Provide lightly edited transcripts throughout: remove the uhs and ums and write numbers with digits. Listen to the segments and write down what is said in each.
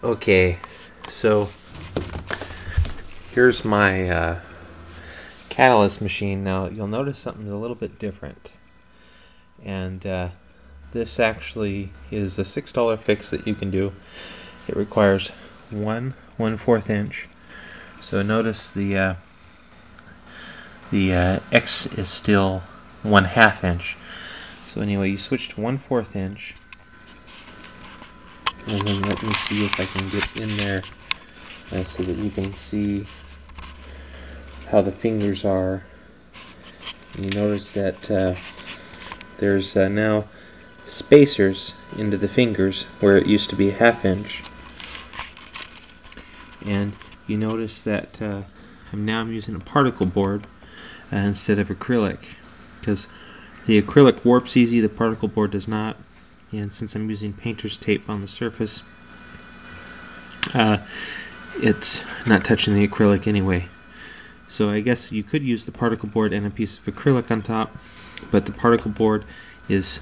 Okay, so here's my catalyst machine. Now you'll notice something's a little bit different, and this actually is a $6 fix that you can do. It requires 1/4 inch. So notice the X is still 1/2 inch. So anyway, you switch to 1/4 inch. And then let me see if I can get in there so that you can see how the fingers are. You notice that there's now spacers into the fingers where it used to be 1/2 inch. And you notice that I'm using a particle board instead of acrylic, because the acrylic warps easy, the particle board does not. And since I'm using painter's tape on the surface, it's not touching the acrylic anyway. So I guess you could use the particle board and a piece of acrylic on top, but the particle board is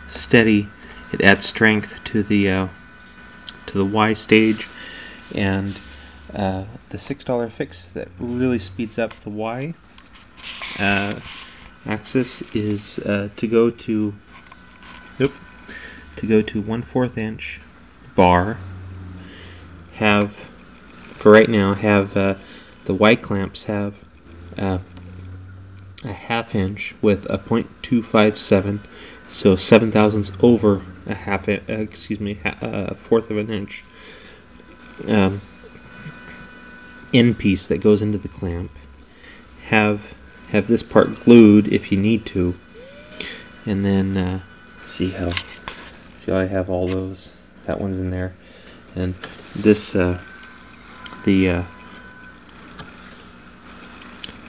steady. It adds strength to the Y stage, and the $6 fix that really speeds up the Y axis is to go to 1/4 inch bar. For right now, the Y clamps have a 1/2 inch with a 0.257, so 7/1000ths over a fourth of an inch end piece that goes into the clamp. Have this part glued if you need to, and then see how I have all those. That one's in there, and this the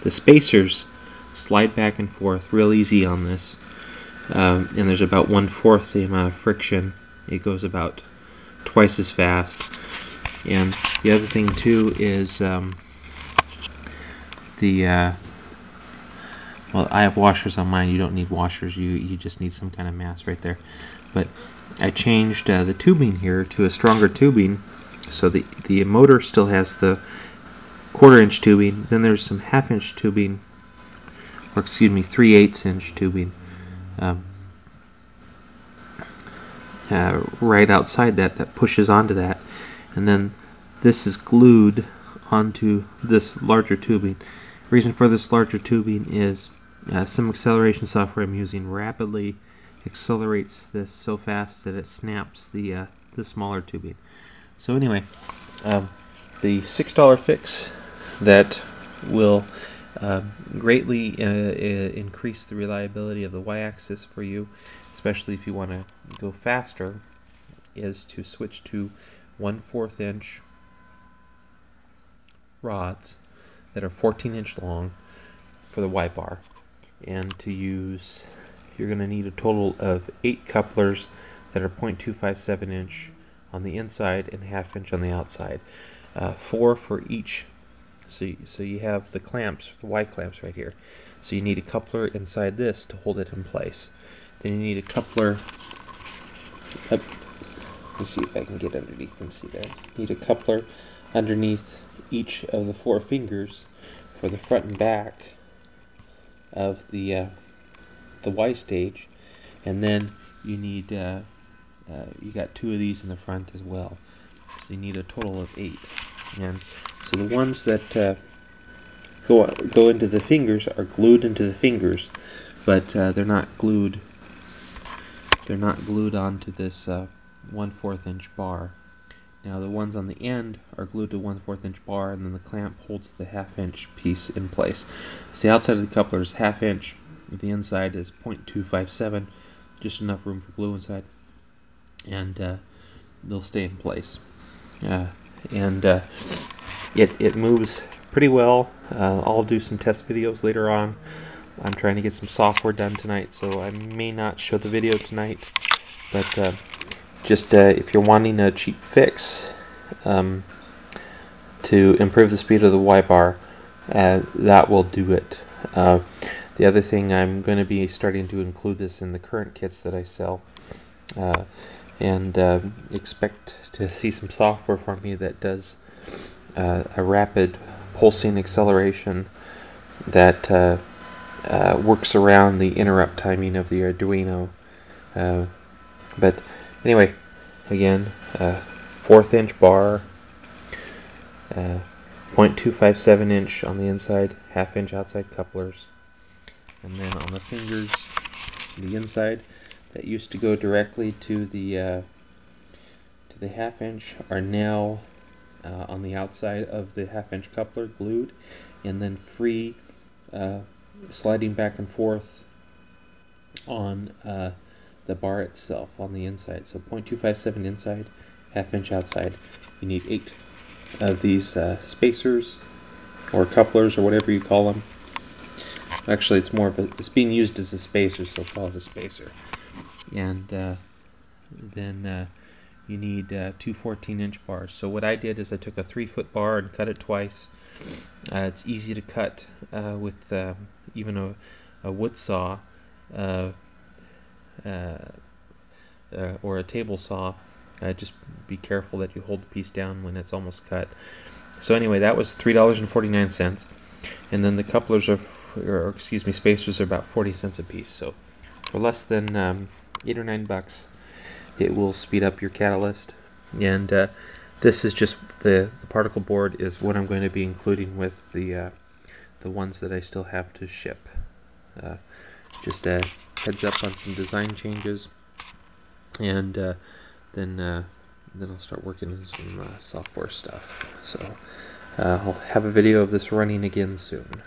spacers slide back and forth real easy on this, and there's about 1/4 the amount of friction. It goes about twice as fast. And the other thing too is well, I have washers on mine. You don't need washers. You just need some kind of mass right there. But I changed the tubing here to a stronger tubing, so the motor still has the 1/4 inch tubing. Then there's some 1/2 inch tubing, or excuse me, 3/8 inch tubing right outside that pushes onto that, and then this is glued onto this larger tubing. Reason for this larger tubing is some acceleration software I'm using rapidly accelerates this so fast that it snaps the smaller tubing. So anyway, the $6 fix that will greatly increase the reliability of the Y-axis for you, especially if you want to go faster, is to switch to 1/4 inch rods that are 14 inch long for the Y bar, and you're going to need a total of 8 couplers that are 0.257 inch on the inside and 1/2 inch on the outside, 4 for each. So you have the clamps, the Y clamps right here. So you need a coupler inside this to hold it in place. Then you need a coupler. Let me see if I can get underneath and see that. You need a coupler underneath each of the 4 fingers for the front and back of the Y stage, and then you need you got 2 of these in the front as well. So you need a total of 8. And so the ones that go into the fingers are glued into the fingers, but they're not glued. They're not glued onto this 1/4 inch bar. Now the ones on the end are glued to 1/4 inch bar, and then the clamp holds the 1/2 inch piece in place. So the outside of the coupler is 1/2 inch, the inside is 0.257, just enough room for glue inside, and they'll stay in place. It moves pretty well. I'll do some test videos later on. I'm trying to get some software done tonight, so I may not show the video tonight, but just if you're wanting a cheap fix to improve the speed of the Y bar, that will do it. The other thing, I'm going to be starting to include this in the current kits that I sell. and expect to see some software from me that does a rapid pulsing acceleration that works around the interrupt timing of the Arduino. But anyway, again, 1/4 inch bar, 0.257 inch on the inside, 1/2 inch outside couplers, and then on the fingers, the inside that used to go directly to the 1/2 inch are now on the outside of the 1/2 inch coupler glued, and then free sliding back and forth on the bar itself on the inside. So 0.257 inside, 1/2 inch outside. You need 8 of these spacers or couplers or whatever you call them. Actually, it's more of it's being used as a spacer, so call it a spacer. And then you need 2 14-inch bars. So what I did is I took a 3-foot bar and cut it twice. It's easy to cut with even a wood saw or a table saw. Just be careful that you hold the piece down when it's almost cut. So anyway, that was $3.49, and then the couplers spacers are about 40 cents a piece. So for less than $8 or $9, it will speed up your catalyst. And this is just the particle board is what I'm going to be including with the ones that I still have to ship. Just a heads up on some design changes, and then I'll start working on some software stuff. So I'll have a video of this running again soon.